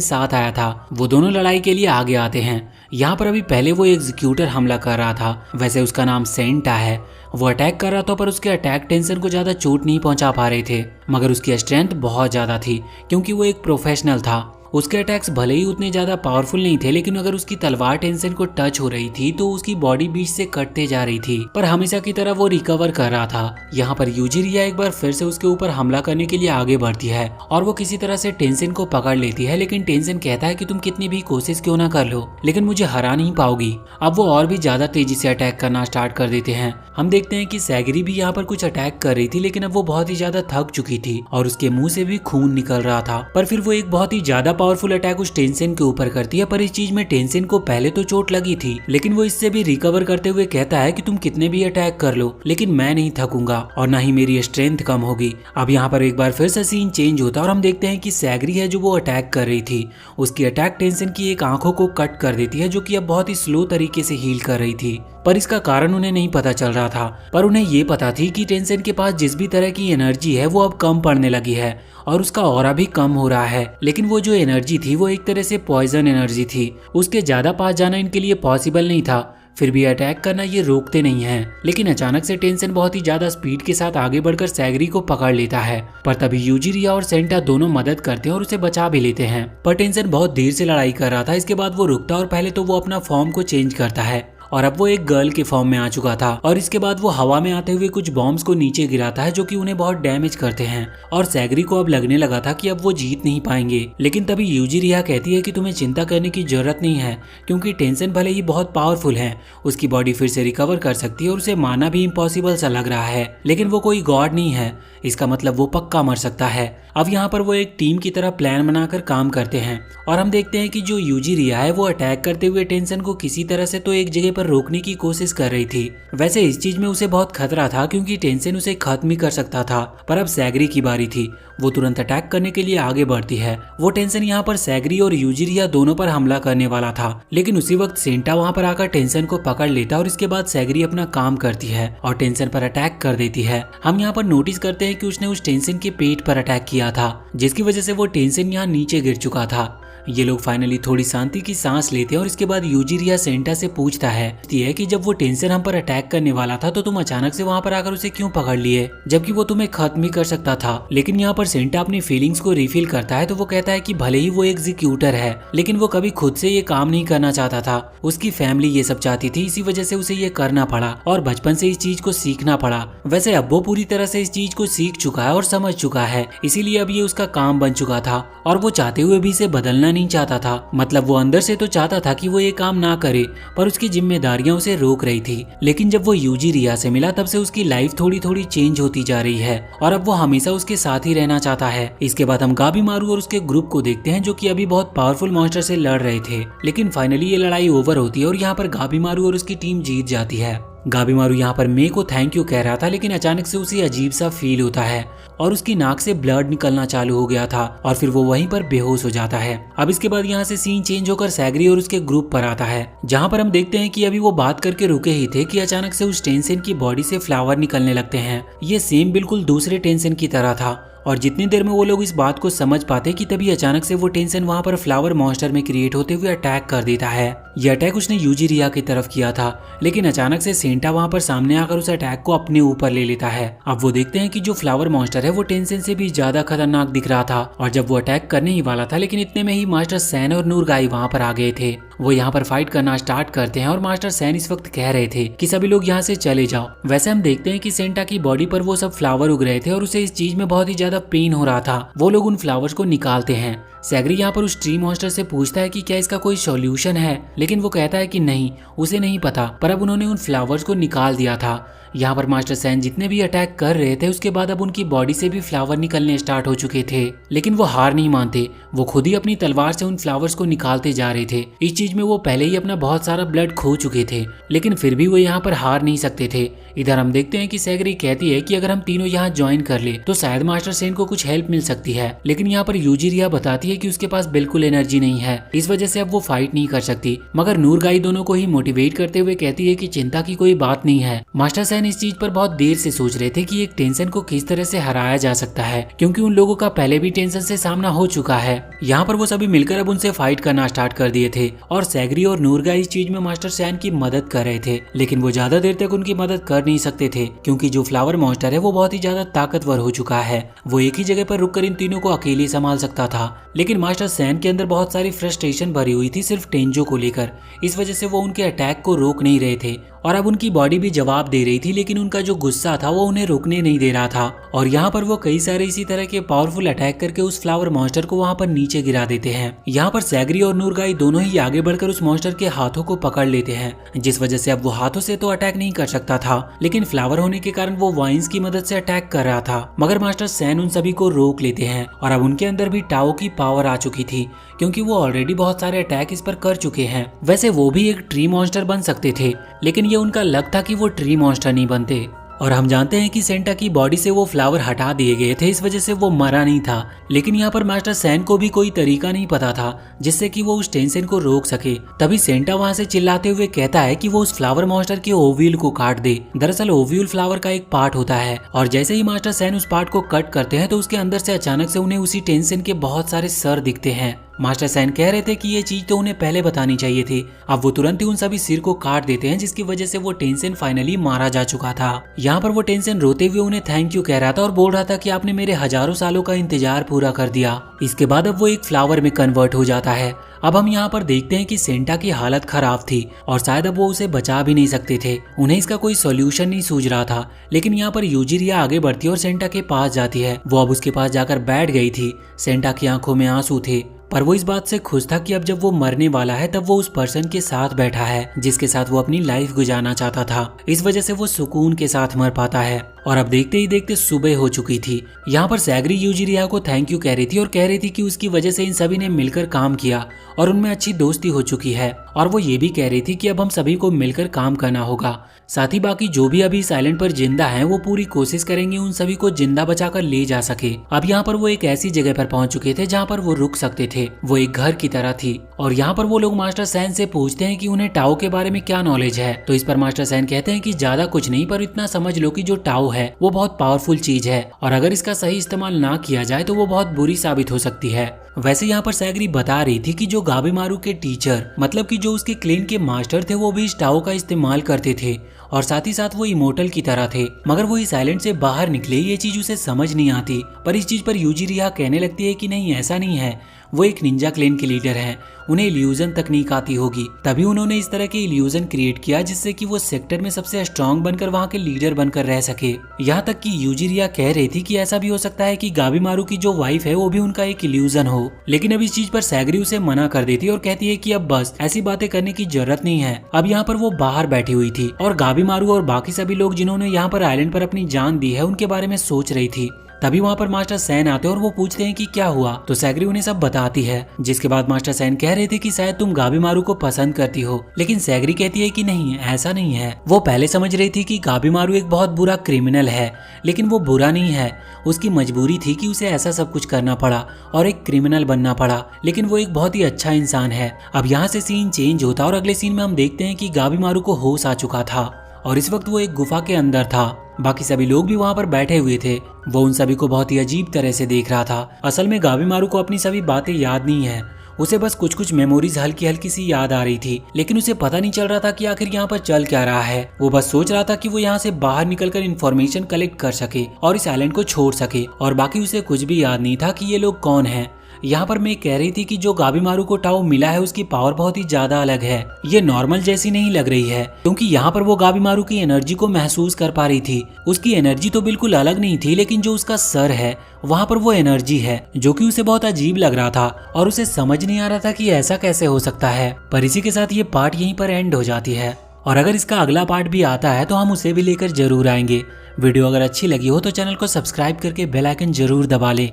साथ आया था, वो दोनों लड़ाई के लिए आगे आते हैं। यहाँ पर अभी पहले वो एग्जीक्यूटर हमला कर रहा था, वैसे उसका नाम सेंटा है। वो अटैक कर रहा था पर उसके अटैक टेंशन को ज्यादा चोट नहीं पहुंचा पा रहे थे, मगर उसकी स्ट्रेंथ बहुत ज्यादा थी क्योंकि वो एक प्रोफेशनल था। उसके अटैक्स भले ही उतने ज्यादा पावरफुल नहीं थे, लेकिन अगर उसकी तलवार टेंशन को टच हो रही थी तो उसकी बॉडी बीच से कटते जा रही थी, पर हमेशा की तरह वो रिकवर कर रहा था। यहाँ पर यूजिरिया एक बार फिर से उसके ऊपर हमला करने के लिए आगे बढ़ती है और वो किसी तरह से टेंशन को पकड़ लेती है, लेकिन टेंशन कहता है कि तुम कितनी भी कोशिश क्यों ना कर लो, लेकिन मुझे हरा नहीं पाओगी। अब वो और भी ज्यादा तेजी से अटैक करना स्टार्ट कर देते हैं। हम देखते हैं कि सैगरी भी यहाँ पर कुछ अटैक कर रही थी, लेकिन अब वो बहुत ही ज्यादा थक चुकी थी और उसके मुंह से भी खून निकल रहा था। पर फिर वो एक बहुत ही ज्यादा पावरफुल अटैक उस टेंशन के ऊपर करती है, पर इस चीज में टेंशन को पहले तो चोट लगी थी, लेकिन वो इससे भी रिकवर करते हुए कहता है कि तुम कितने भी अटैक कर लो, लेकिन मैं नहीं थकूंगा और ना ही मेरी स्ट्रेंथ कम होगी। अब यहाँ पर एक बार फिर से सीन चेंज होता है और हम देखते हैं कि सैगरी है जो वो अटैक कर रही थी, उसकी अटैक टेंशन की एक आंखों को कट कर देती है, जो कि अब बहुत ही स्लो तरीके से हील कर रही थी। पर इसका कारण उन्हें नहीं पता चल रहा था, पर उन्हें ये पता थी कि टेंशन के पास जिस भी तरह की एनर्जी है वो अब कम पड़ने लगी है और उसका ऑरा भी कम हो रहा है। लेकिन वो जो एनर्जी थी वो एक तरह से पॉइजन एनर्जी थी, उसके ज्यादा पास जाना इनके लिए पॉसिबल नहीं था। फिर भी अटैक करना ये रोकते नहीं हैं। लेकिन अचानक से टेंशन बहुत ही ज्यादा स्पीड के साथ आगे बढ़कर सैगरी को पकड़ लेता है, पर तभी यूजिरिया और सेंटा दोनों मदद करते हैं और उसे बचा भी लेते हैं। पर टेंशन बहुत देर से लड़ाई कर रहा था, इसके बाद वो रुकता और पहले तो वो अपना फॉर्म को चेंज करता है और अब वो एक गर्ल के फॉर्म में आ चुका था और इसके बाद वो हवा में आते हुए कुछ बॉम्ब्स को नीचे गिराता है जो कि उन्हें बहुत डैमेज करते हैं और सैगरी को अब लगने लगा था कि अब वो जीत नहीं पाएंगे। लेकिन तभी यूजिरिया कहती है कि तुम्हें चिंता करने की जरूरत नहीं है, क्योंकि टेंशन भले ही बहुत पावरफुल है, उसकी बॉडी फिर से रिकवर कर सकती है और उसे मारना भी इम्पॉसिबल सा लग रहा है, लेकिन वो कोई गॉड नहीं है, इसका मतलब वो पक्का मर सकता है। अब यहाँ पर वो एक टीम की तरह प्लान बनाकर काम करते हैं और हम देखते हैं कि जो यूजिरिया है वो अटैक करते हुए टेंशन को किसी तरह से तो एक जगह पर पर रोकने की कोशिश कर रही थी। वैसे इस चीज में उसे बहुत खतरा था क्योंकि टेंशन उसे खत्म ही कर सकता था, पर अब सैगरी की बारी थी। वो तुरंत अटैक करने के लिए आगे बढ़ती है। वो टेंशन यहाँ पर सैगरी और यूजिरिया दोनों पर हमला करने वाला था, लेकिन उसी वक्त सेंटा वहाँ पर आकर टेंशन को पकड़ लेता और इसके बाद सैगरी अपना काम करती है और टेंशन पर अटैक कर देती है। हम यहाँ पर नोटिस करते हैं कि उसने उस टेंशन के पेट पर अटैक किया था, जिसकी वजह से वो टेंशन यहाँ नीचे गिर चुका था। ये लोग फाइनली थोड़ी शांति की सांस लेते हैं और इसके बाद यूजिरिया सेंटा से पूछता है कि जब वो टेंशन हम पर अटैक करने वाला था तो तुम अचानक से वहाँ पर आकर उसे क्यों पकड़ लिए, जबकि वो तुम्हें खत्म ही कर सकता था। लेकिन यहाँ पर सेंटा अपनी फीलिंग्स को रिफिल करता है तो वो कहता है कि भले ही वो एग्जीक्यूटर है, लेकिन वो कभी खुद से ये काम नहीं करना चाहता था। उसकी फैमिली ये सब चाहती थी, इसी वजह से उसे ये करना पड़ा और बचपन से इस चीज को सीखना पड़ा। वैसे अब वो पूरी तरह से इस चीज को सीख चुका है और समझ चुका है, इसीलिए अब ये उसका काम बन चुका था और वो चाहते हुए भी इसे बदलना नहीं चाहता था। मतलब वो अंदर से तो चाहता था कि वो ये काम ना करे, पर उसकी जिम्मेदारियां उसे रोक रही थी। लेकिन जब वो यूजिरिया से मिला तब से उसकी लाइफ थोड़ी थोड़ी चेंज होती जा रही है और अब वो हमेशा उसके साथ ही रहना चाहता है। इसके बाद हम गाबीमारू और उसके ग्रुप को देखते हैं जो कि अभी बहुत पावरफुल मॉन्स्टर से लड़ रहे थे, लेकिन फाइनली ये लड़ाई ओवर होती है और यहाँ पर गाबीमारू और उसकी टीम जीत जाती है। गाबीमारू यहाँ पर मे को थैंक यू कह रहा था, लेकिन अचानक से उसे अजीब सा फील होता है और उसकी नाक से ब्लड निकलना चालू हो गया था और फिर वो वहीं पर बेहोश हो जाता है। अब इसके बाद यहाँ से सीन चेंज होकर सैगरी और उसके ग्रुप पर आता है, जहाँ पर हम देखते हैं कि अभी वो बात करके रुके ही थे कि अचानक से उस टेंशन की बॉडी से फ्लावर निकलने लगते हैं। ये सेम बिल्कुल दूसरे टेंशन की तरह था और जितनी देर में वो लोग इस बात को समझ पाते कि तभी अचानक से वो टेंशन वहाँ पर फ्लावर मॉन्स्टर में क्रिएट होते हुए अटैक कर देता है। ये अटैक उसने यूजिरिया की तरफ किया था, लेकिन अचानक से सेंटा वहाँ पर सामने आकर उस अटैक को अपने ऊपर ले लेता है। अब वो देखते हैं कि जो फ्लावर मॉन्स्टर है वो टेंशन से भी ज्यादा खतरनाक दिख रहा था और जब वो अटैक करने ही वाला था, लेकिन इतने में ही मास्टर सैन और नूरगाई वहाँ पर आ गए थे। वो यहाँ पर फाइट करना स्टार्ट करते हैं और मास्टर सैन इस वक्त कह रहे थे कि सभी लोग यहाँ से चले जाओ। वैसे हम देखते हैं कि सेंटा की बॉडी पर वो सब फ्लावर उग रहे थे और उसे इस चीज में बहुत ही ज्यादा पेन हो रहा था। वो लोग उन फ्लावर्स को निकालते हैं। सैगरी यहाँ पर उस ट्री मॉन्स्टर से पूछता है कि क्या इसका कोई सॉल्यूशन है, लेकिन वो कहता है कि नहीं, उसे नहीं पता, पर अब उन्होंने उन फ्लावर्स को निकाल दिया था। यहाँ पर मास्टर सैन जितने भी अटैक कर रहे थे उसके बाद अब उनकी बॉडी से भी फ्लावर निकलने स्टार्ट हो चुके थे, लेकिन वो हार नहीं मानते। वो खुद ही अपनी तलवार से उन फ्लावर्स को निकालते जा रहे थे। इस चीज में वो पहले ही अपना बहुत सारा ब्लड खो चुके थे, लेकिन फिर भी वो यहाँ पर हार नहीं सकते थे। इधर हम देखते हैं कि सैगरी कहती है कि अगर हम तीनों यहाँ ज्वाइन कर ले तो शायद मास्टर सैन को कुछ हेल्प मिल सकती है, लेकिन यहाँ पर यूजिरिया बताती है कि उसके पास बिल्कुल एनर्जी नहीं है, इस वजह से अब वो फाइट नहीं कर सकती। मगर नूरगाई दोनों को ही मोटिवेट करते हुए कहती है कि चिंता की कोई बात नहीं है। मास्टर सैन इस चीज पर बहुत देर से सोच रहे थे कि एक टेंशन को किस तरह से हराया जा सकता है, क्योंकि उन लोगों का पहले भी टेंशन से सामना हो चुका है। यहाँ पर वो सभी मिलकर अब उनसे फाइट करना स्टार्ट कर दिए थे और सैगरी और नूरगाई इस चीज में मास्टर सैन की मदद कर रहे थे, लेकिन वो ज्यादा देर तक उनकी मदद कर नहीं सकते थे क्योंकि जो फ्लावर मॉन्स्टर है वो बहुत ही ज्यादा ताकतवर हो चुका है। वो एक ही जगह पर रुककर इन तीनों को अकेले संभाल सकता था, लेकिन मास्टर सैन के अंदर बहुत सारी फ्रस्ट्रेशन भरी हुई थी सिर्फ टेंजो को लेकर। इस वजह से वो उनके अटैक को रोक नहीं रहे थे और अब उनकी बॉडी भी जवाब दे रही थी, लेकिन उनका जो गुस्सा था वो उन्हें रोकने नहीं दे रहा था। और यहाँ पर वो कई सारे इसी तरह के पावरफुल अटैक करके उस फ्लावर मॉन्स्टर को वहाँ पर नीचे गिरा देते हैं। यहाँ पर सैगरी और नूरगाई दोनों ही आगे बढ़कर उस मॉन्स्टर के हाथों को पकड़ लेते हैं, जिस वजह से अब वो हाथों से तो अटैक नहीं कर सकता था, लेकिन फ्लावर होने के कारण वो वाइन्स की मदद से अटैक कर रहा था। मगर मास्टर सैन उन सभी को रोक लेते हैं और अब उनके अंदर भी टाओ की पावर आ चुकी थी, क्योंकि वो ऑलरेडी बहुत सारे अटैक इस पर कर चुके हैं। वैसे वो भी एक ट्री मॉन्स्टर बन सकते थे, लेकिन ये उनका लक था कि वो ट्री मॉन्स्टर नहीं बनते। और हम जानते हैं कि सेंटा की बॉडी से वो फ्लावर हटा दिए गए थे, इस वजह से वो मरा नहीं था। लेकिन यहाँ पर मास्टर सैन को भी कोई तरीका नहीं पता था जिससे कि वो उस टेंशन को रोक सके। तभी सेंटा वहाँ से चिल्लाते हुए कहता है कि वो उस फ्लावर मॉन्स्टर के ओव्यूल को काट दे। दरअसल ओव्यूल फ्लावर का एक पार्ट होता है और जैसे ही मास्टर सैन उस पार्ट को कट करते हैं तो उसके अंदर से अचानक से उन्हें उसी टेंशन के बहुत सारे सर दिखते हैं। मास्टर सैन कह रहे थे कि ये चीज तो उन्हें पहले बतानी चाहिए थी। अब वो तुरंत ही उन सभी सिर को काट देते हैं, जिसकी वजह से वो टेंशन फाइनली मारा जा चुका था। यहाँ पर वो टेंशन रोते हुए उन्हें थैंक यू कह रहा था और बोल रहा था कि आपने मेरे हजारों सालों का इंतजार पूरा कर दिया। इसके बाद अब वो एक फ्लावर में कन्वर्ट हो जाता है। अब हम यहाँ पर देखते हैं कि सेंटा की हालत खराब थी और शायद अब वो उसे बचा भी नहीं सकते थे। उन्हें इसका कोई सॉल्यूशन नहीं सूझ रहा था, लेकिन यहाँ पर यूजिरिया आगे बढ़ती है और सेंटा के पास जाती है। वो अब उसके पास जाकर बैठ गई थी। सेंटा की आंखों में आंसू थे, पर वो इस बात से खुश था कि अब जब वो मरने वाला है तब वो उस पर्सन के साथ बैठा है जिसके साथ वो अपनी लाइफ गुजारना चाहता था। इस वजह से वो सुकून के साथ मर पाता है। और अब देखते ही देखते सुबह हो चुकी थी। यहाँ पर सैगरी यूजिरिया को थैंक यू कह रही थी और कह रही थी कि उसकी वजह से इन सभी ने मिलकर काम किया और उनमें अच्छी दोस्ती हो चुकी है। और वो ये भी कह रही थी कि अब हम सभी को मिलकर काम करना होगा। साथ ही बाकी जो भी अभी इस आइलैंड पर जिंदा हैं वो पूरी कोशिश करेंगे उन सभी को जिंदा बचाकर ले जा सके। अब यहाँ पर वो एक ऐसी जगह पर पहुंच चुके थे जहाँ पर वो रुक सकते थे। वो एक घर की तरह थी और यहाँ पर वो लोग मास्टर सैन से पूछते हैं कि उन्हें टाओ के बारे में क्या नॉलेज है। तो इस पर मास्टर सैन कहते हैं कि ज्यादा कुछ नहीं, पर इतना समझ लो कि जो टाओ है वो बहुत पावरफुल चीज है और अगर इसका सही इस्तेमाल ना किया जाए तो वो बहुत बुरी साबित हो सकती है। वैसे यहाँ पर सैगरी बता रही थी कि जो गाबीमारू के टीचर मतलब कि जो उसके क्लेन के मास्टर थे वो भी इस टाओ का इस्तेमाल करते थे और साथ ही साथ वो इमोर्टल की तरह थे। मगर वो इस आइलैंड से बाहर निकले ये चीज उसे समझ नहीं आती। पर इस चीज पर यूजिरिया कहने लगती है कि नहीं, ऐसा नहीं है, वो एक निंजा क्लेन के लीडर हैं, उन्हें इल्यूजन तकनीक आती होगी, तभी उन्होंने इस तरह के इल्यूजन क्रिएट किया जिससे कि वो सेक्टर में सबसे स्ट्रांग बनकर वहाँ के लीडर बनकर रह सके। यहाँ तक कि यूजिरिया कह रही थी कि ऐसा भी हो सकता है कि गाबीमारू की जो वाइफ है वो भी उनका एक इल्यूजन हो। लेकिन अब इस चीज पर सैगरी उसे मना कर देती है और कहती है कि अब बस ऐसी बातें करने की जरूरत नहीं है। अब यहाँ पर वो बाहर बैठी हुई थी और गाबीमारू और बाकी सभी लोग जिन्होंने यहाँ पर आइलैंड पर अपनी जान दी है उनके बारे में सोच रही थी। तभी वहाँ पर मास्टर सैन आते हैं और वो पूछते हैं कि क्या हुआ। तो सैगरी उन्हें सब बताती है, जिसके बाद मास्टर सैन कह रहे थे कि शायद तुम गाबीमारू को पसंद करती हो। लेकिन सैगरी कहती है कि नहीं, ऐसा नहीं है। वो पहले समझ रही थी कि गाबीमारू एक बहुत बुरा क्रिमिनल है, लेकिन वो बुरा नहीं है, उसकी मजबूरी थी कि उसे ऐसा सब कुछ करना पड़ा और एक क्रिमिनल बनना पड़ा। लेकिन वो एक बहुत ही अच्छा इंसान है। अब यहाँ से सीन चेंज होता और अगले सीन में हम देखते हैं कि गाबीमारू को होश आ चुका था और इस वक्त वो एक गुफा के अंदर था। बाकी सभी लोग भी वहाँ पर बैठे हुए थे। वो उन सभी को बहुत ही अजीब तरह से देख रहा था। असल में गाबीमारू को अपनी सभी बातें याद नहीं है, उसे बस कुछ कुछ मेमोरीज हल्की हल्की सी याद आ रही थी, लेकिन उसे पता नहीं चल रहा था कि आखिर यहाँ पर चल क्या रहा है। वो बस सोच रहा था कि वो यहाँ से बाहर निकलकर इन्फॉर्मेशन कलेक्ट कर सके और इस आइलैंड को छोड़ सके। और बाकी उसे कुछ भी याद नहीं था कि ये लोग कौन हैं। यहाँ पर मैं कह रही थी कि जो गाबीमारू को टाओ मिला है उसकी पावर बहुत ही ज्यादा अलग है, ये नॉर्मल जैसी नहीं लग रही है, क्योंकि यहाँ पर वो गाबीमारू की एनर्जी को महसूस कर पा रही थी। उसकी एनर्जी तो बिल्कुल अलग नहीं थी, लेकिन जो उसका सर है वहाँ पर वो एनर्जी है, जो कि उसे बहुत अजीब लग रहा था और उसे समझ नहीं आ रहा था कि ऐसा कैसे हो सकता है। पर इसी के साथ ये पार्ट यहीं पर एंड हो जाती है और अगर इसका अगला पार्ट भी आता है तो हम उसे भी लेकर जरूर आएंगे। वीडियो अगर अच्छी लगी हो तो चैनल को सब्सक्राइब करके बेल आइकन जरूर दबा ले।